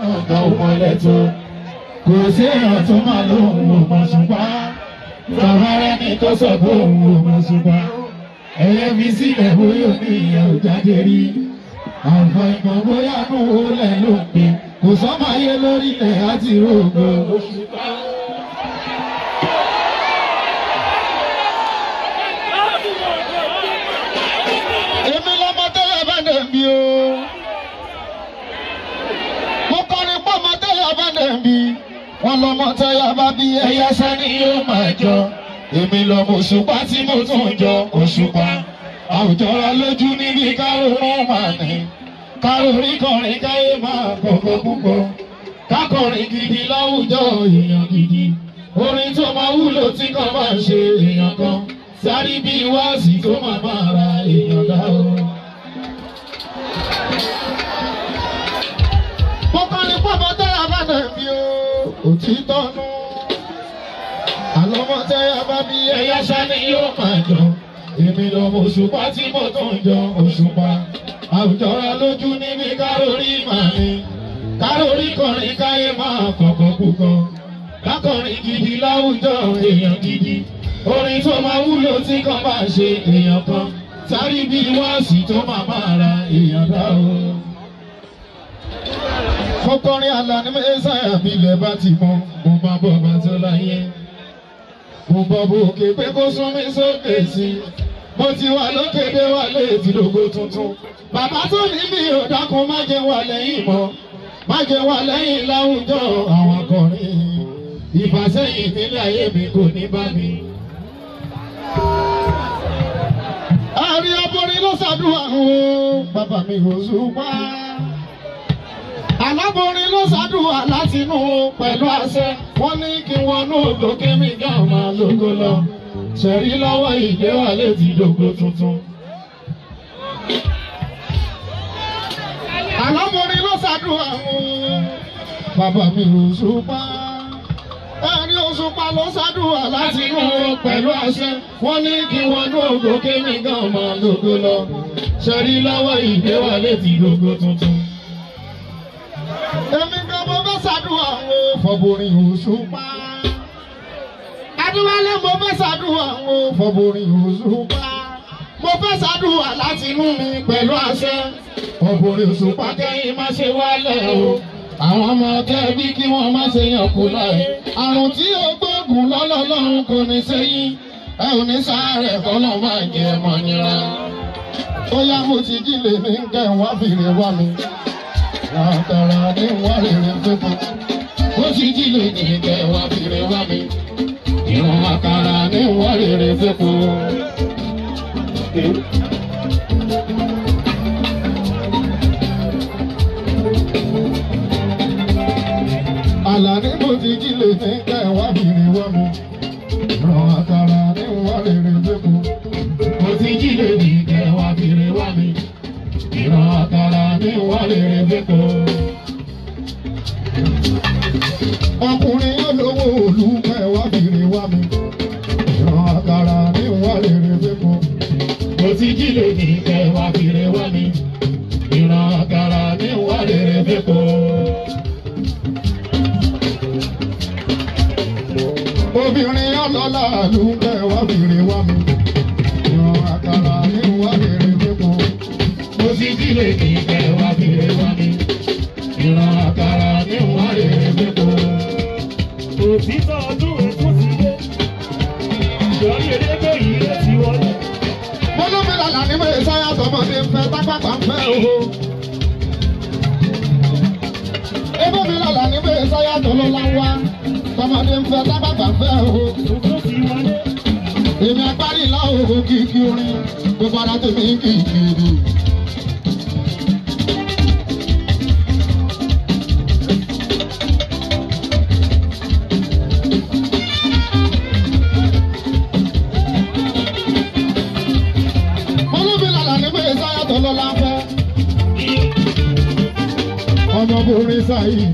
ọ̀gá òmọ̀lẹ̀ tó kò sí èèyàn tó máa lo òun ò mọ̀ ṣùgbọ́n bàbá rẹ̀ ní tó sọ pé òun ò mọ̀ ṣùgbọ́n ẹ̀yẹ fi sílẹ̀ bóyá ní ìyẹn ò jáde rí àǹfà ìmọ̀ bóyá nù ó lẹ̀ ló ń pè kò sọ́mọ ayé lórí ilẹ̀ àti rògbò òṣùpá. èmi lọ́mọ tẹ́lẹ̀ bá dẹ̀ bí o. Wọ́n lọ́mọ tẹ́yà bá bí ẹyẹ sẹ́ni yóò máa jọ. Èmi lọ́mọ òṣùpá tí mo tún jọ òṣùpá. Àwùjọra lójú níbi káròrún máa ní. Káròrí kọrin káyé máa kọ̀kọ́ púpọ̀. Kákọrin gidi láwùjọ èèyàn gidi. Orin tó máa wúlò tí kan máa ṣe èèyàn kan. Sáré bí wáàsì tó máa ra èèyàn dá o. Mo kọrin pọ̀pọ̀ tẹ́yà bá dẹ̀ bí o. Òtítọ́ nù. Àlọ́mọ tẹ́yà bá bí ẹyẹ sani yóò máa jọ. Èmi lọ́mọ òṣùpá tí mo tún jọ òṣùpá. Àwùjọra lójú níbi káròrí màá ní. Káròrí kọrin káyé máa kọ̀kọ́ púpọ̀. Kákọrin gidi láwùjọ èèyàn gidi. Orin tó máa wúlò tí kan máa ṣe èèyàn kan. Sáré bí wáàsì tó máa ra èèyàn dá o. Fọkọrin Àlàní Mẹ́sàyà bí ilẹ̀ bá ti mọ́, mo máa bọ̀ bá tó láyé. Mo bọ̀ bò òkè pé kó sún mi sókè sí i. Mo ti wà lókè dé wà léètì lógo tuntun. Bàbá tó ní mi ò dákun má jẹ́ wà lẹ́yìn mọ́. Má jẹ́ wà lẹ́yìn láwùjọ àwọn akọrin. Ìfàsẹ́yìn nílé ayé mi kò ní bá mi. Àrí ọbọrin ló ṣàdúrà o, bàbá mi ò Òṣùpá. Aláborin ló ṣàdúrà látinú pẹ̀lú àṣẹ. Wọ́n ní kí wọ́n ní ògbó kémi gan máa lógo lọ. Ṣẹ̀rí lọ́wọ́ ìgbé wà létí dògbò tuntun. Aláborin ló ṣàdúrà o, bàbá mi Òṣùpá. Ẹni Òṣùpá ló ṣàdúrà látinú pẹ̀lú àṣẹ. Wọ́n ní kí wọ́n ní ògbó kémi gan máa lógo lọ. Ṣẹ̀rí lọ́wọ́ ìgbé wà létí dògbò tuntun. Èmi gan mo fẹ́ ṣàdúrà o fọ̀bùrìn Òṣùpá. Adéwálé mo fẹ́ ṣàdúrà o fọ̀bùrìn Òṣùpá. Mo fẹ́ ṣàdúrà láti inú mi pẹ̀lú àṣẹ. Fọ̀bùrìn Òṣùpá kẹ́yìn má ṣe wálẹ̀ o. Àwọn ọmọ kẹ́bí kí wọ́n má ṣe yàn kú láì. Àrùn tí ó gbóògùn lọ́lọ́lọ́run kò ní sẹ́yìn. Ẹ ò ní sáré kọ́lọ́ máa jẹ mọ́ nira. Ó yá mo ti jí lè ní kẹ́ wá fìrè wá mi. Àkàrà ní wà rere fẹ́fọ́. Ó sì jí lè ní kẹ́ wá fìrè wá mi. Ìwọ̀n àkàrà ní wà rere fẹ́fọ́. Àlàní mo ti jí lè ní kẹ́ wá fìrè wá mi. Ìwọ̀n àkàrà ní wà rere fẹ́fọ́. Ó sì jí lè ní kẹ́ wá fìrè wá mi. Ìran àkàrà ní wálé rẹ̀fẹ́kọ̀. Ọkùnrin olówó òlú kẹwàá fìrè wá mi. Ìran àkàrà ní wálé rẹ̀fẹ́kọ̀. Mo ti jí lè ní kẹwàá fìrè wá mi. Ìran àkàrà ní wálé rẹ̀fẹ́kọ̀. Obìnrin ọlọ́lá ìlú kẹwàá fìrè wá mi. Ìran àkàrà ní wálé rẹ̀fẹ́kọ̀. Mo ti jí lè ní kẹwàá fìrè wá mi. Ìran àkàrà ní wà rere fẹ́kọ̀. Òtítọ́ ọdún ètò ti dé. Ìjọ́rí erégbé yìí rẹ̀ ti wọlé. Mo ló fi lálà ní Mẹ́sàyà tọmọdé ń fẹ́ tápàpà ń fẹ́ o. Ebó mi lálà ní Mẹ́sàyà tọ́lọ́lá ń wá. Tọmọdé ń fẹ́ tápàpà ń fẹ́ o. Òtún ti wọlé. Èmi agbárí láòrò kìkì orin. Gbogbo ara tèmi kìkìrì. Ọmọbìnrin Saheed